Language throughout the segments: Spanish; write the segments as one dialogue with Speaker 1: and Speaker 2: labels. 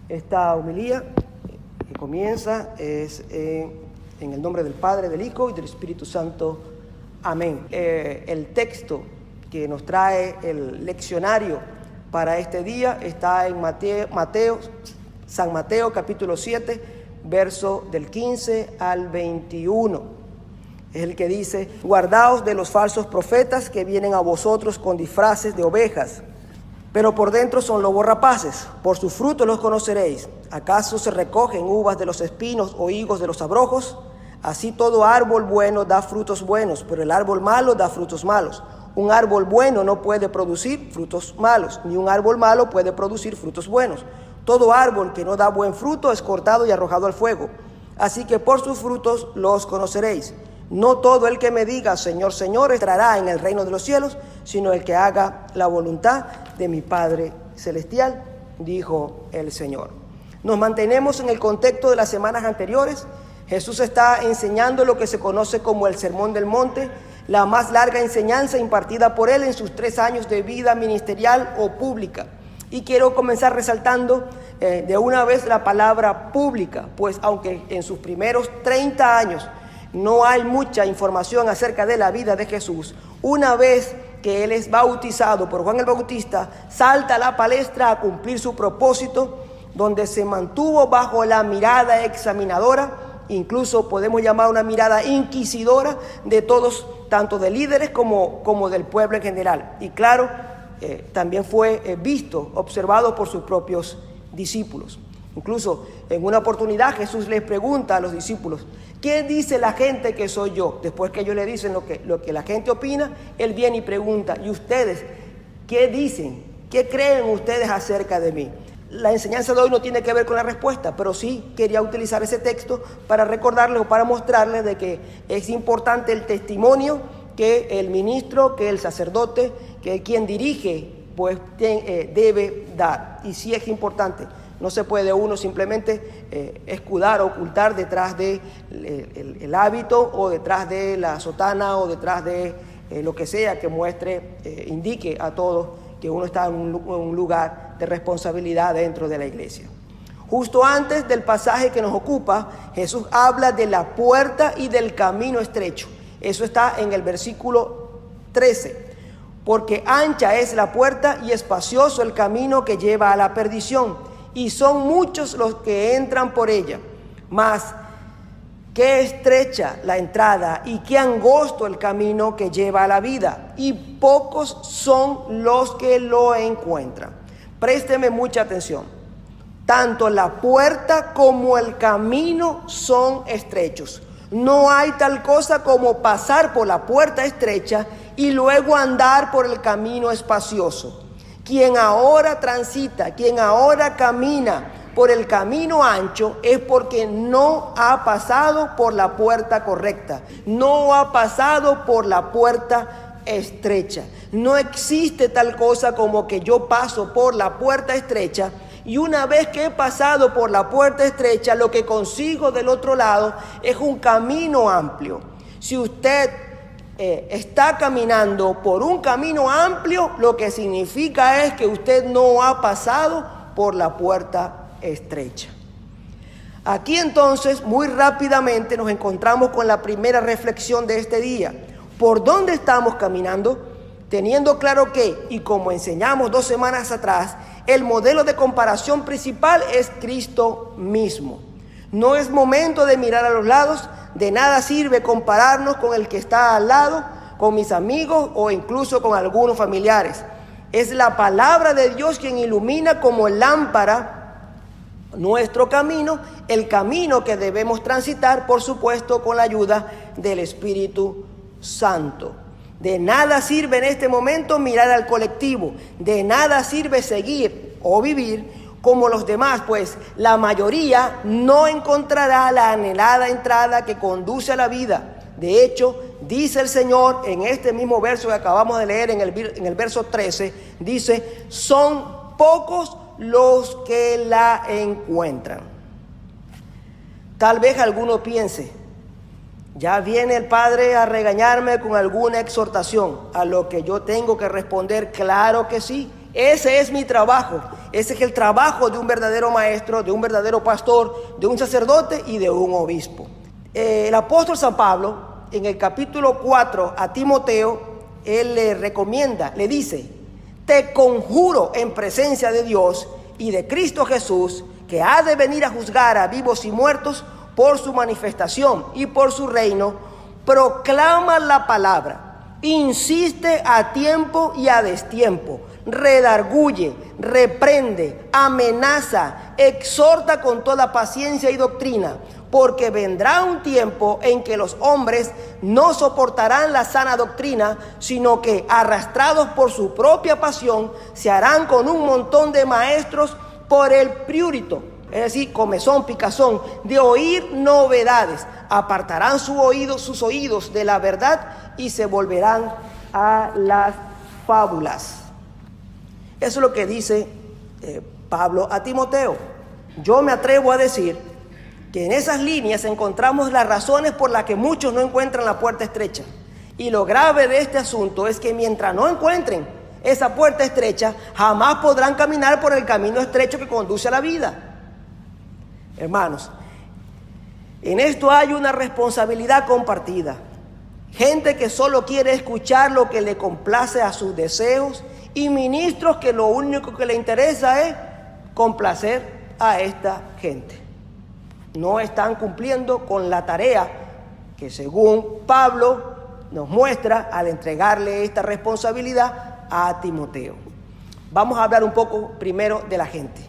Speaker 1: Esta homilía que comienza es en el nombre del Padre, del Hijo y del Espíritu Santo. Amén. El texto que nos trae el leccionario para este día está en San Mateo capítulo 7, verso del 15 al 21. Es el que dice: guardaos de los falsos profetas que vienen a vosotros con disfraces de ovejas, pero por dentro son lobos rapaces. Por sus frutos los conoceréis. ¿Acaso se recogen uvas de los espinos o higos de los abrojos? Así todo árbol bueno da frutos buenos, pero el árbol malo da frutos malos. Un árbol bueno no puede producir frutos malos, ni un árbol malo puede producir frutos buenos. Todo árbol que no da buen fruto es cortado y arrojado al fuego. Así que por sus frutos los conoceréis. No todo el que me diga Señor, Señor entrará en el reino de los cielos, sino el que haga la voluntad de mi Padre celestial, dijo el Señor. Nos mantenemos en el contexto de las semanas anteriores. Jesús está enseñando lo que se conoce como el Sermón del Monte, la más larga enseñanza impartida por él en sus 3 años de vida ministerial o pública. Y quiero comenzar resaltando de una vez la palabra pública, pues aunque en sus primeros 30 años no hay mucha información acerca de la vida de Jesús, una vez que él es bautizado por Juan el Bautista, salta a la palestra a cumplir su propósito, donde se mantuvo bajo la mirada examinadora, incluso podemos llamar una mirada inquisidora de todos, tanto de líderes como del pueblo en general. Y claro, también fue visto, observado por sus propios discípulos. Incluso en una oportunidad Jesús les pregunta a los discípulos: ¿qué dice la gente que soy yo? Después que ellos le dicen lo que la gente opina, él viene y pregunta: ¿y ustedes qué dicen? ¿Qué creen ustedes acerca de mí? La enseñanza de hoy no tiene que ver con la respuesta, pero sí quería utilizar ese texto para recordarles o para mostrarles de que es importante el testimonio que el ministro, que el sacerdote, que quien dirige, pues debe dar. Y sí es importante. No se puede uno simplemente escudar o ocultar detrás de el hábito o detrás de la sotana o detrás de lo que sea que muestre, indique a todos que uno está en un lugar de responsabilidad dentro de la iglesia. Justo antes del pasaje que nos ocupa, Jesús habla de la puerta y del camino estrecho. Eso está en el versículo 13. Porque ancha es la puerta y espacioso el camino que lleva a la perdición, y son muchos los que entran por ella. Mas qué estrecha la entrada y qué angosto el camino que lleva a la vida, y pocos son los que lo encuentran. Présteme mucha atención. Tanto la puerta como el camino son estrechos. No hay tal cosa como pasar por la puerta estrecha y luego andar por el camino espacioso. Quien ahora transita, quien ahora camina por el camino ancho es porque no ha pasado por la puerta correcta, no ha pasado por la puerta estrecha. No existe tal cosa como que yo paso por la puerta estrecha y una vez que he pasado por la puerta estrecha, lo que consigo del otro lado es un camino amplio. Si usted está caminando por un camino amplio, lo que significa es que usted no ha pasado por la puerta estrecha. Aquí entonces, muy rápidamente nos encontramos con la primera reflexión de este día. ¿Por dónde estamos caminando? Teniendo claro que, y como enseñamos 2 semanas atrás, el modelo de comparación principal es Cristo mismo. No es momento de mirar a los lados. De nada sirve compararnos con el que está al lado, con mis amigos o incluso con algunos familiares. Es la palabra de Dios quien ilumina como lámpara nuestro camino, el camino que debemos transitar, por supuesto, con la ayuda del Espíritu Santo. De nada sirve en este momento mirar al colectivo, de nada sirve seguir o vivir como los demás, pues la mayoría no encontrará la anhelada entrada que conduce a la vida. De hecho, dice el Señor en este mismo verso que acabamos de leer, en el verso 13, dice: son pocos los que la encuentran. Tal vez alguno piense: ya viene el Padre a regañarme con alguna exhortación, a lo que yo tengo que responder: claro que sí. Ese es mi trabajo. Ese es el trabajo de un verdadero maestro, de un verdadero pastor, de un sacerdote y de un obispo. El apóstol San Pablo, en el capítulo 4 a Timoteo, él le recomienda, le dice: te conjuro en presencia de Dios y de Cristo Jesús, que ha de venir a juzgar a vivos y muertos por su manifestación y por su reino, proclama la palabra, insiste a tiempo y a destiempo, redarguye, reprende, amenaza, exhorta con toda paciencia y doctrina, porque vendrá un tiempo en que los hombres no soportarán la sana doctrina, sino que, arrastrados por su propia pasión, se harán con un montón de maestros por el prurito, es decir, comezón, picazón, de oír novedades. Apartarán sus oídos de la verdad y se volverán a las fábulas. Eso es lo que dice Pablo a Timoteo. Yo me atrevo a decir que en esas líneas encontramos las razones por las que muchos no encuentran la puerta estrecha. Y lo grave de este asunto es que mientras no encuentren esa puerta estrecha, jamás podrán caminar por el camino estrecho que conduce a la vida. Hermanos, en esto hay una responsabilidad compartida. Gente que solo quiere escuchar lo que le complace a sus deseos, y ministros que lo único que le interesa es complacer a esta gente. No están cumpliendo con la tarea que, según Pablo nos muestra al entregarle esta responsabilidad a Timoteo. Vamos a hablar un poco primero de la gente.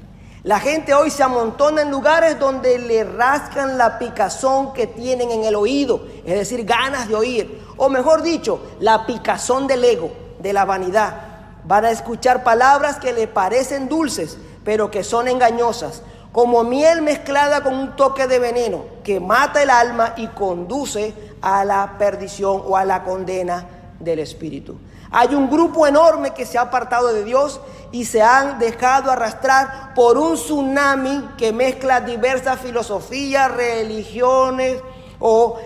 Speaker 1: La gente hoy se amontona en lugares donde le rascan la picazón que tienen en el oído, es decir, ganas de oír, o mejor dicho, la picazón del ego, de la vanidad. Van a escuchar palabras que le parecen dulces, pero que son engañosas, como miel mezclada con un toque de veneno, que mata el alma y conduce a la perdición o a la condena del espíritu. Hay un grupo enorme que se ha apartado de Dios y se han dejado arrastrar por un tsunami que mezcla diversas filosofías, religiones o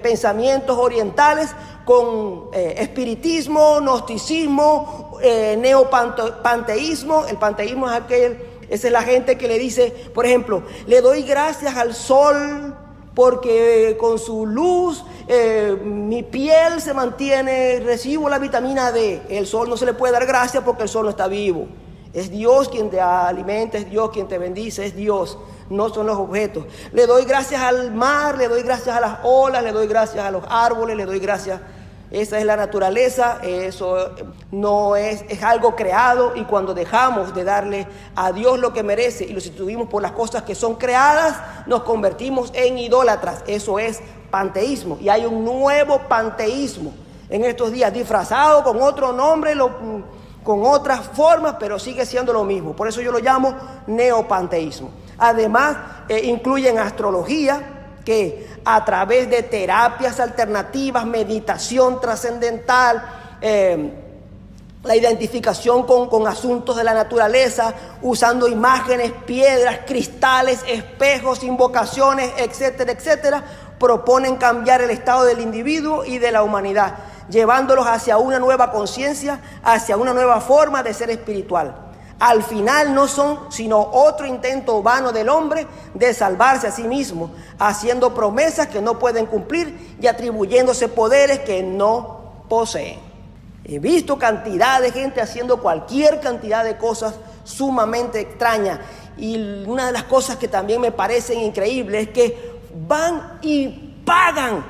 Speaker 1: pensamientos orientales con espiritismo, gnosticismo, neopanteísmo. El panteísmo es esa es la gente que le dice, por ejemplo, le doy gracias al sol porque con su luz mi piel se mantiene, recibo la vitamina D. El sol no se le puede dar gracias porque el sol no está vivo. Es Dios quien te alimenta, es Dios quien te bendice, es Dios, no son los objetos. Le doy gracias al mar, le doy gracias a las olas, le doy gracias a los árboles, le doy gracias. Esa es la naturaleza, eso no es algo creado, y cuando dejamos de darle a Dios lo que merece y lo sustituimos por las cosas que son creadas, nos convertimos en idólatras. Eso es panteísmo, y hay un nuevo panteísmo en estos días, disfrazado con otro nombre, con otras formas, pero sigue siendo lo mismo. Por eso yo lo llamo neopanteísmo. Además, incluyen astrología, que a través de terapias alternativas, meditación trascendental, la identificación con asuntos de la naturaleza, usando imágenes, piedras, cristales, espejos, invocaciones, etcétera, etcétera, proponen cambiar el estado del individuo y de la humanidad, llevándolos hacia una nueva conciencia, hacia una nueva forma de ser espiritual. Al final no son sino otro intento vano del hombre de salvarse a sí mismo, haciendo promesas que no pueden cumplir y atribuyéndose poderes que no poseen. He visto cantidad de gente haciendo cualquier cantidad de cosas sumamente extrañas, y una de las cosas que también me parecen increíbles es que van y pagan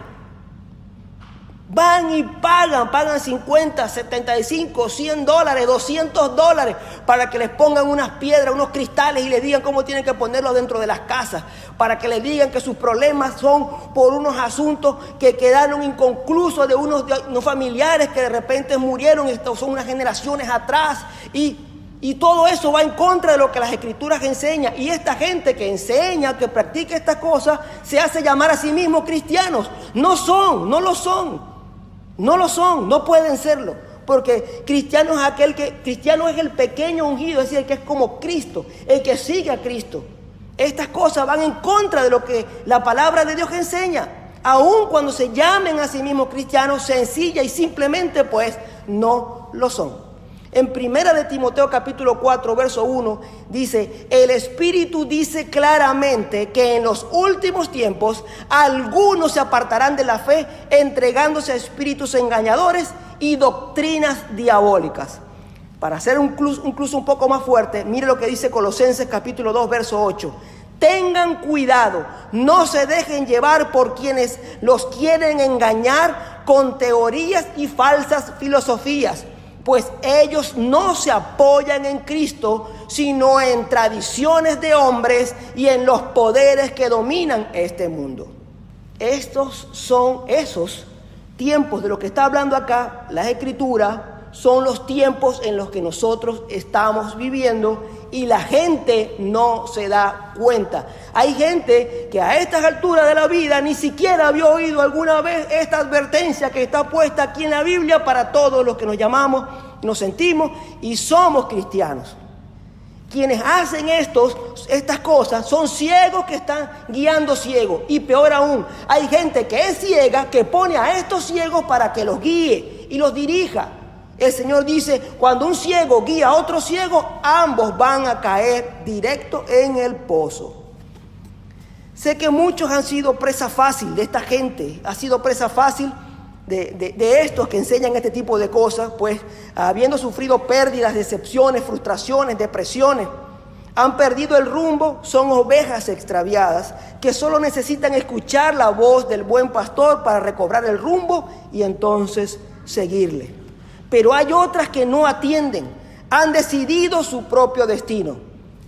Speaker 1: 50, 75, $100, $200 para que les pongan unas piedras, unos cristales, y les digan cómo tienen que ponerlos dentro de las casas, para que les digan que sus problemas son por unos asuntos que quedaron inconclusos de unos familiares que de repente murieron, esto son unas generaciones atrás, y todo eso va en contra de lo que las escrituras enseñan. Y esta gente que enseña, que practica estas cosas, se hace llamar a sí mismos cristianos. No lo son, no pueden serlo, porque cristiano es el pequeño ungido, es decir, el que es como Cristo, el que sigue a Cristo. Estas cosas van en contra de lo que la palabra de Dios enseña, aun cuando se llamen a sí mismos cristianos, sencilla y simplemente pues no lo son. En 1 de Timoteo capítulo 4, verso 1, dice: el Espíritu dice claramente que en los últimos tiempos algunos se apartarán de la fe, entregándose a espíritus engañadores y doctrinas diabólicas. Para ser incluso un poco más fuerte, mire lo que dice Colosenses capítulo 2, verso 8. Tengan cuidado, no se dejen llevar por quienes los quieren engañar con teorías y falsas filosofías, pues ellos no se apoyan en Cristo, sino en tradiciones de hombres y en los poderes que dominan este mundo. Estos son esos tiempos de lo que está hablando acá la Escritura. Son los tiempos en los que nosotros estamos viviendo y la gente no se da cuenta. Hay gente que a estas alturas de la vida ni siquiera había oído alguna vez esta advertencia que está puesta aquí en la Biblia para todos los que nos llamamos, nos sentimos y somos cristianos. Quienes hacen estas cosas son ciegos que están guiando ciegos. Y peor aún, hay gente que es ciega que pone a estos ciegos para que los guíe y los dirija. El Señor dice, cuando un ciego guía a otro ciego, ambos van a caer directo en el pozo. Sé que muchos han sido presa fácil de esta gente, ha sido presa fácil de estos que enseñan este tipo de cosas, pues habiendo sufrido pérdidas, decepciones, frustraciones, depresiones, han perdido el rumbo, son ovejas extraviadas que solo necesitan escuchar la voz del buen pastor para recobrar el rumbo y entonces seguirle. Pero hay otras que no atienden, han decidido su propio destino.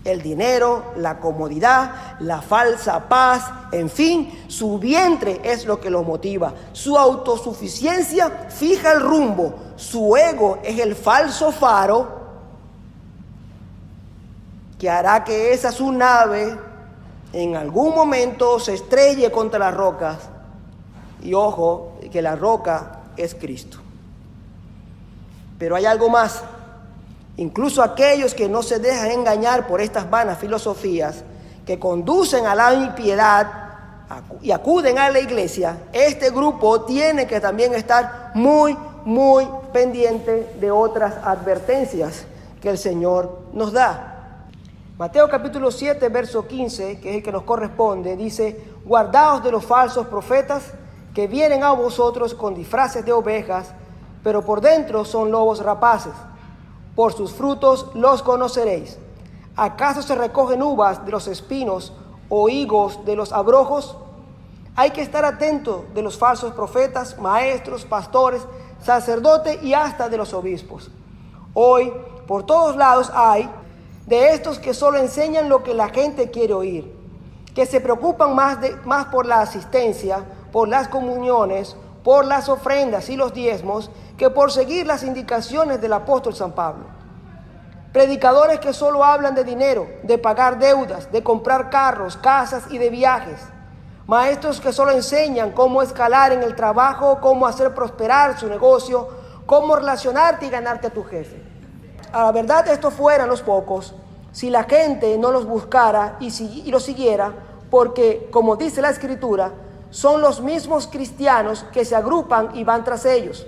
Speaker 1: El dinero, la comodidad, la falsa paz, en fin, su vientre es lo que los motiva. Su autosuficiencia fija el rumbo, su ego es el falso faro que hará que esa su nave en algún momento se estrelle contra las rocas. Y ojo, que la roca es Cristo. Pero hay algo más. Incluso aquellos que no se dejan engañar por estas vanas filosofías que conducen a la impiedad y acuden a la iglesia, este grupo tiene que también estar muy pendiente de otras advertencias que el Señor nos da. Mateo capítulo 7, verso 15, que es el que nos corresponde, dice: guardaos de los falsos profetas que vienen a vosotros con disfraces de ovejas, pero por dentro son lobos rapaces. Por sus frutos los conoceréis. ¿Acaso se recogen uvas de los espinos o higos de los abrojos? Hay que estar atento de los falsos profetas, maestros, pastores, sacerdotes y hasta de los obispos. Hoy, por todos lados hay de estos que solo enseñan lo que la gente quiere oír, que se preocupan más por la asistencia, por las comuniones, por las ofrendas y los diezmos, que por seguir las indicaciones del apóstol San Pablo. Predicadores que solo hablan de dinero, de pagar deudas, de comprar carros, casas y de viajes. Maestros que solo enseñan cómo escalar en el trabajo, cómo hacer prosperar su negocio, cómo relacionarte y ganarte a tu jefe. A la verdad, estos fueran los pocos si la gente no los buscara y los siguiera, porque, como dice la Escritura, son los mismos cristianos que se agrupan y van tras ellos.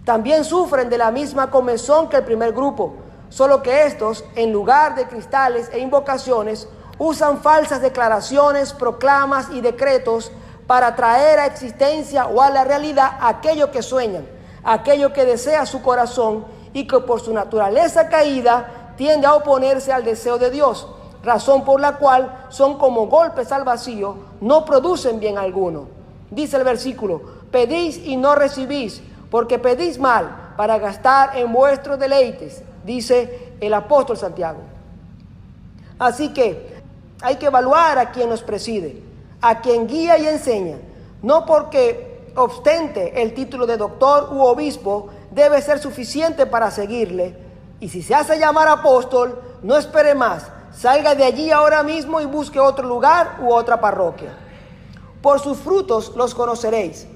Speaker 1: También sufren de la misma comezón que el primer grupo, solo que estos, en lugar de cristales e invocaciones, usan falsas declaraciones, proclamas y decretos para traer a existencia o a la realidad aquello que sueñan, aquello que desea su corazón y que por su naturaleza caída tiende a oponerse al deseo de Dios, razón por la cual son como golpes al vacío, no producen bien alguno. Dice el versículo: pedís y no recibís, porque pedís mal para gastar en vuestros deleites, dice el apóstol Santiago. Así que hay que evaluar a quien nos preside, a quien guía y enseña, no porque ostente el título de doctor u obispo debe ser suficiente para seguirle, y si se hace llamar apóstol, no espere más, salga de allí ahora mismo y busque otro lugar u otra parroquia. Por sus frutos los conoceréis.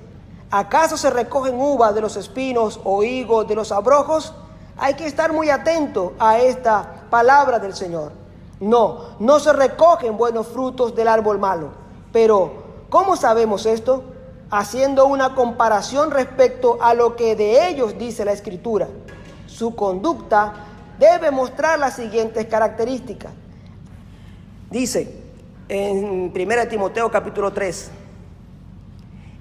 Speaker 1: ¿Acaso se recogen uvas de los espinos o higos de los abrojos? Hay que estar muy atento a esta palabra del Señor. No se recogen buenos frutos del árbol malo. Pero, ¿cómo sabemos esto? Haciendo una comparación respecto a lo que de ellos dice la Escritura. su conducta debe mostrar las siguientes características. Dice en 1 Timoteo capítulo 3,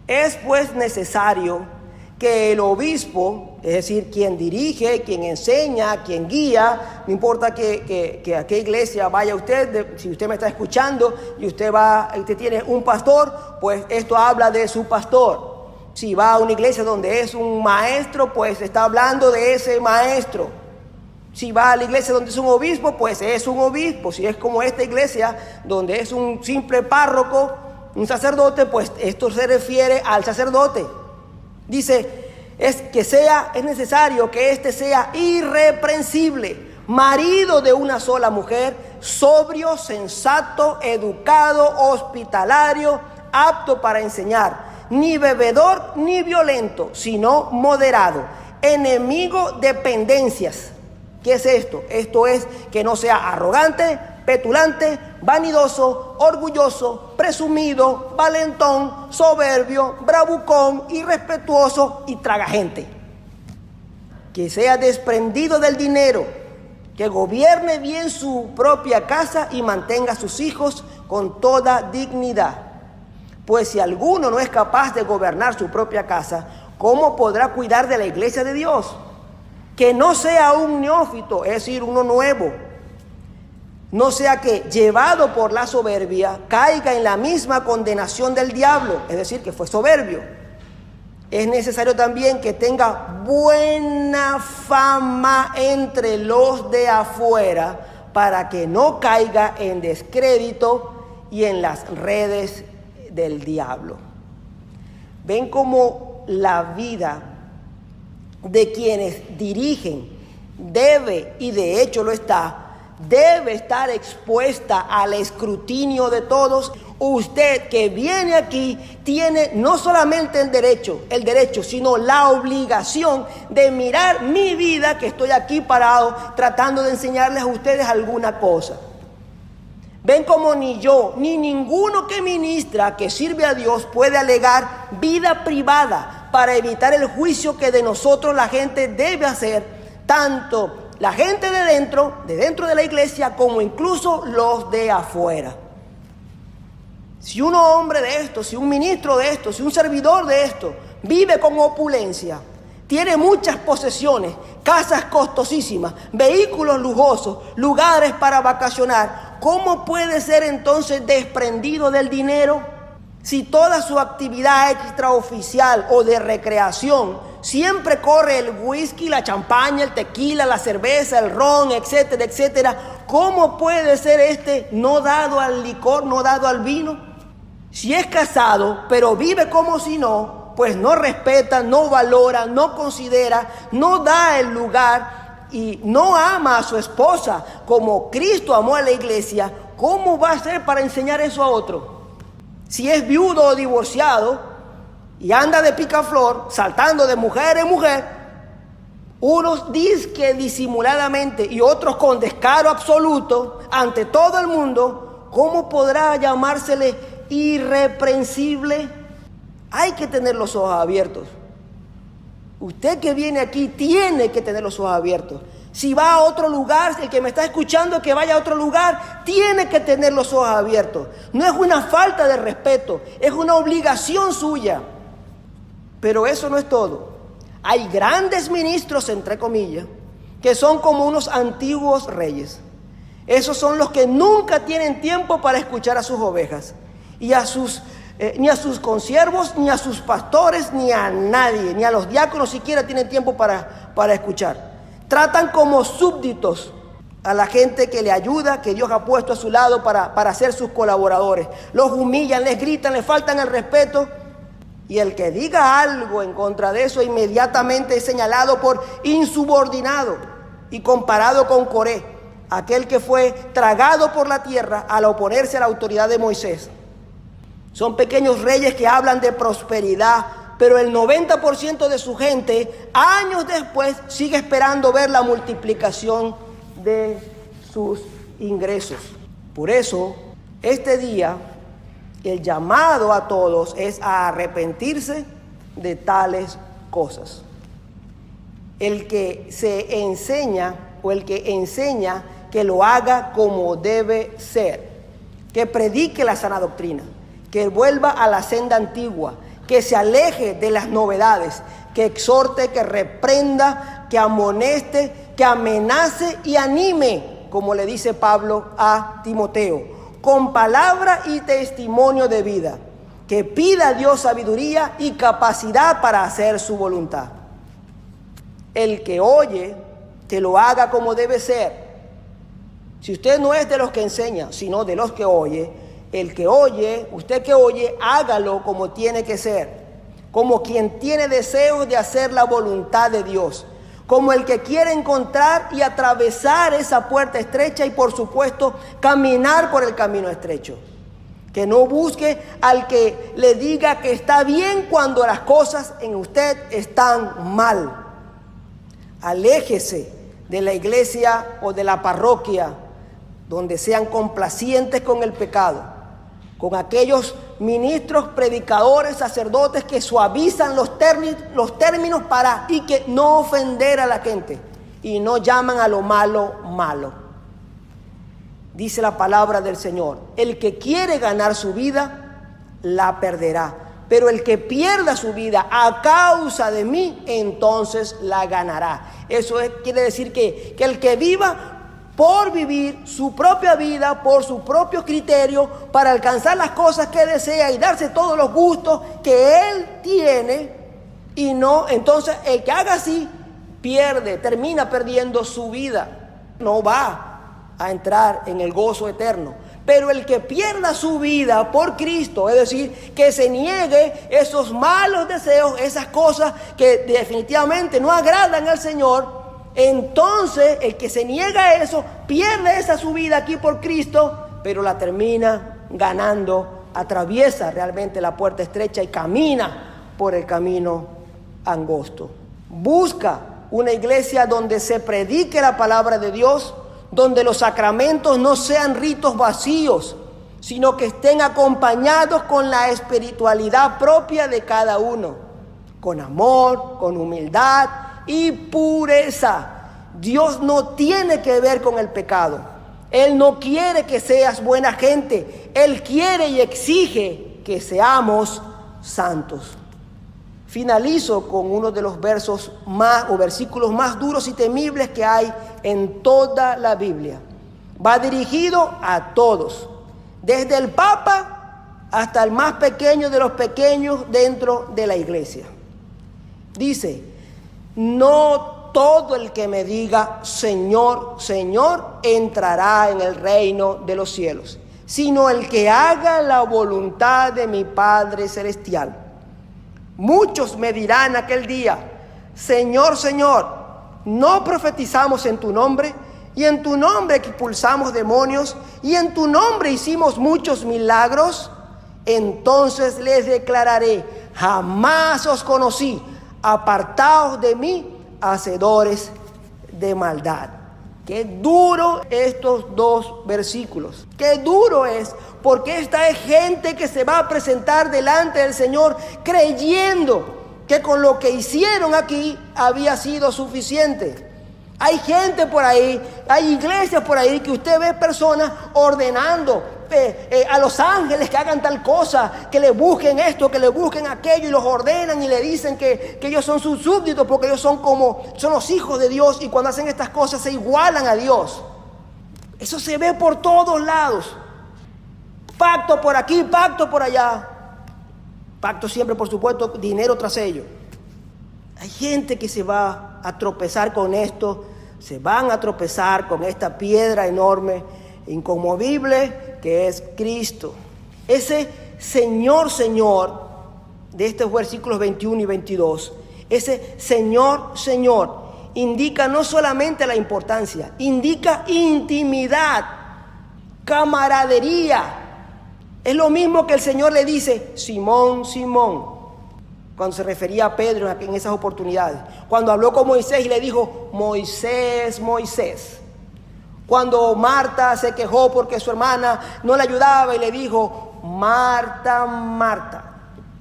Speaker 1: es pues necesario que el obispo, es decir, quien dirige, quien enseña, quien guía, no importa que a qué iglesia vaya usted, si usted me está escuchando y usted tiene un pastor, pues esto habla de su pastor. Si va a una iglesia donde es un maestro, pues está hablando de ese maestro. Si va a la iglesia donde es un obispo, pues es un obispo. Si es como esta iglesia donde es un simple párroco, un sacerdote, pues esto se refiere al sacerdote. Dice, es necesario que éste sea irreprensible, marido de una sola mujer, sobrio, sensato, educado, hospitalario, apto para enseñar, ni bebedor ni violento, sino moderado, enemigo de pendencias. ¿Qué es esto? Esto es que no sea arrogante, petulante, vanidoso, orgulloso, presumido, valentón, soberbio, bravucón, irrespetuoso y tragagente. Que sea desprendido del dinero, que gobierne bien su propia casa y mantenga a sus hijos con toda dignidad. Pues si alguno no es capaz de gobernar su propia casa, ¿cómo podrá cuidar de la iglesia de Dios? Que no sea un neófito, es decir, uno nuevo. No sea que, llevado por la soberbia, caiga en la misma condenación del diablo, es decir, que fue soberbio. Es necesario también que tenga buena fama entre los de afuera para que no caiga en descrédito y en las redes del diablo. Ven cómo la vida de quienes dirigen debe, y de hecho lo está, debe estar expuesta al escrutinio de todos. Usted que viene aquí tiene no solamente el derecho, sino la obligación de mirar mi vida, que estoy aquí parado tratando de enseñarles a ustedes alguna cosa. Ven como ni yo, ni ninguno que ministra, que sirve a Dios, puede alegar vida privada para evitar el juicio que de nosotros la gente debe hacer, tanto la gente de dentro de la iglesia, como incluso los de afuera. Si un hombre de esto, si un ministro de esto, si un servidor de esto vive con opulencia, tiene muchas posesiones, casas costosísimas, vehículos lujosos, lugares para vacacionar, ¿cómo puede ser entonces desprendido del dinero? Si toda su actividad extraoficial o de recreación siempre corre el whisky, la champaña, el tequila, la cerveza, el ron, etcétera, etcétera, ¿cómo puede ser no dado al licor, no dado al vino? Si es casado, pero vive como si no, pues no respeta, no valora, no considera, no da el lugar y no ama a su esposa como Cristo amó a la iglesia, ¿cómo va a ser para enseñar eso a otro? Si es viudo o divorciado y anda de picaflor, saltando de mujer en mujer, unos disque disimuladamente y otros con descaro absoluto ante todo el mundo, ¿cómo podrá llamársele irreprensible? Hay que tener los ojos abiertos. Usted que viene aquí tiene que tener los ojos abiertos. Si va a otro lugar, el que me está escuchando que vaya a otro lugar, tiene que tener los ojos abiertos. No es una falta de respeto, es una obligación suya. Pero eso no es todo. Hay grandes ministros, entre comillas, que son como unos antiguos reyes. Esos son los que nunca tienen tiempo para escuchar a sus ovejas y ni a sus consiervos, ni a sus pastores, ni a nadie, ni a los diáconos siquiera tienen tiempo para escuchar. Tratan como súbditos a la gente que le ayuda, que Dios ha puesto a su lado para ser sus colaboradores. Los humillan, les gritan, les faltan el respeto. Y el que diga algo en contra de eso inmediatamente es señalado por insubordinado y comparado con Coré, aquel que fue tragado por la tierra al oponerse a la autoridad de Moisés. Son pequeños reyes que hablan de prosperidad, pero el 90% de su gente, años después, sigue esperando ver la multiplicación de sus ingresos. Por eso, este día, el llamado a todos es a arrepentirse de tales cosas. el que se enseña o el que enseña que lo haga como debe ser, que predique la sana doctrina, que vuelva a la senda antigua, que se aleje de las novedades, que exhorte, que reprenda, que amoneste, que amenace y anime, como le dice Pablo a Timoteo, con palabra y testimonio de vida, que pida a Dios sabiduría y capacidad para hacer su voluntad. El que oye, que lo haga como debe ser. Si usted no es de los que enseña, sino de los que oye, el que oye, usted que oye, hágalo como tiene que ser, como quien tiene deseos de hacer la voluntad de Dios, como el que quiere encontrar y atravesar esa puerta estrecha y, por supuesto, caminar por el camino estrecho. Que no busque al que le diga que está bien cuando las cosas en usted están mal. Aléjese de la iglesia o de la parroquia donde sean complacientes con el pecado, con aquellos ministros, predicadores, sacerdotes que suavizan los términos para y que no ofender a la gente y no llaman a lo malo malo. Dice la palabra del Señor: el que quiere ganar su vida, la perderá. Pero el que pierda su vida a causa de mí, entonces la ganará. Eso quiere decir que el que viva por vivir su propia vida, por su propio criterio, para alcanzar las cosas que desea y darse todos los gustos que él tiene, y no, entonces el que haga así, termina perdiendo su vida. No va a entrar en el gozo eterno. Pero el que pierda su vida por Cristo, es decir, que se niegue esos malos deseos, esas cosas que definitivamente no agradan al Señor, entonces el que se niega a eso pierde esa su vida aquí por Cristo, pero la termina ganando, atraviesa realmente la puerta estrecha y camina por el camino angosto. Busca una iglesia donde se predique la palabra de Dios, donde los sacramentos no sean ritos vacíos, sino que estén acompañados con la espiritualidad propia de cada uno, con amor, con humildad y pureza. Dios no tiene que ver con el pecado. Él no quiere que seas buena gente. Él quiere y exige que seamos santos. Finalizo con uno de los versículos más duros y temibles que hay en toda la Biblia. Va dirigido a todos, desde el Papa hasta el más pequeño de los pequeños dentro de la iglesia. Dice: no todo el que me diga Señor, Señor, entrará en el reino de los cielos, sino el que haga la voluntad de mi Padre celestial. Muchos me dirán aquel día: Señor, Señor, ¿no profetizamos en tu nombre? Y en tu nombre expulsamos demonios, y en tu nombre hicimos muchos milagros. Entonces les declararé: jamás os conocí, apartaos de mí, hacedores de maldad. Qué duro estos dos versículos. Qué duro es, porque esta es gente que se va a presentar delante del Señor creyendo que con lo que hicieron aquí había sido suficiente. Hay gente por ahí, hay iglesias por ahí que usted ve personas ordenando a los ángeles que hagan tal cosa, que le busquen esto, que le busquen aquello, y los ordenan y le dicen que ellos son sus súbditos porque ellos son los hijos de Dios, y cuando hacen estas cosas se igualan a Dios. Eso se ve por todos lados. Pacto por aquí, pacto por allá. Pacto siempre, por supuesto, dinero tras ello. Hay gente que se va a tropezar con esto, se van a tropezar con esta piedra enorme, inconmovible, que es Cristo. Ese Señor, Señor, de estos versículos 21 y 22, ese Señor, Señor, indica no solamente la importancia, indica intimidad, camaradería. Es lo mismo que el Señor le dice: Simón, Simón, cuando se refería a Pedro en esas oportunidades. Cuando habló con Moisés y le dijo: Moisés, Moisés. Cuando Marta se quejó porque su hermana no le ayudaba y le dijo: Marta, Marta.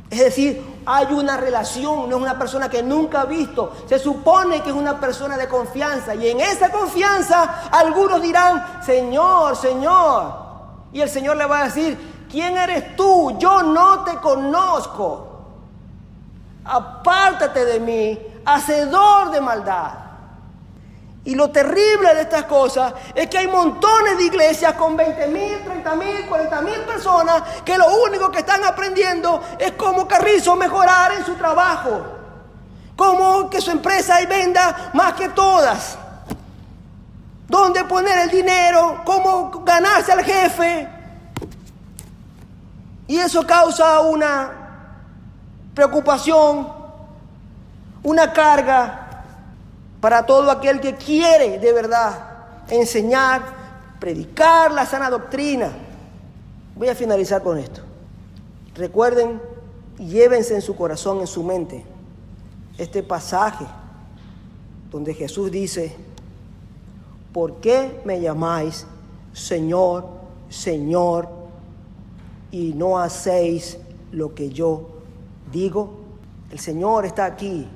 Speaker 1: Es decir, hay una relación, no es una persona que nunca ha visto. Se supone que es una persona de confianza. Y en esa confianza algunos dirán, Señor, Señor. Y el Señor le va a decir, ¿quién eres tú? Yo no te conozco. Apártate de mí, hacedor de maldad. Y lo terrible de estas cosas es que hay montones de iglesias con 20,000, 30,000, 40,000 personas que lo único que están aprendiendo es cómo Carrizo mejorar en su trabajo, cómo que su empresa venda más que todas, dónde poner el dinero, cómo ganarse al jefe. Y eso causa una preocupación, una carga para todo aquel que quiere de verdad enseñar, predicar la sana doctrina. Voy a finalizar con esto. Recuerden y llévense en su corazón, en su mente, este pasaje donde Jesús dice, ¿por qué me llamáis Señor, Señor, y no hacéis lo que yo digo? El Señor está aquí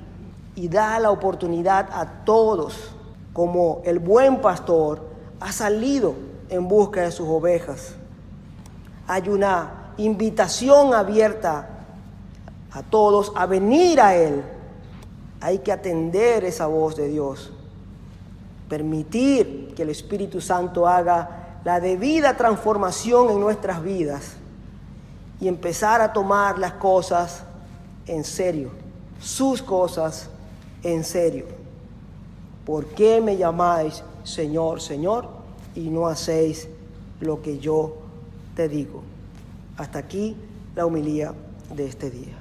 Speaker 1: y da la oportunidad a todos, como el buen pastor ha salido en busca de sus ovejas. Hay una invitación abierta a todos a venir a Él. Hay que atender esa voz de Dios, permitir que el Espíritu Santo haga la debida transformación en nuestras vidas y empezar a tomar las cosas en serio, sus cosas en serio. ¿Por qué me llamáis Señor, Señor, y no hacéis lo que yo te digo? Hasta aquí la homilía de este día.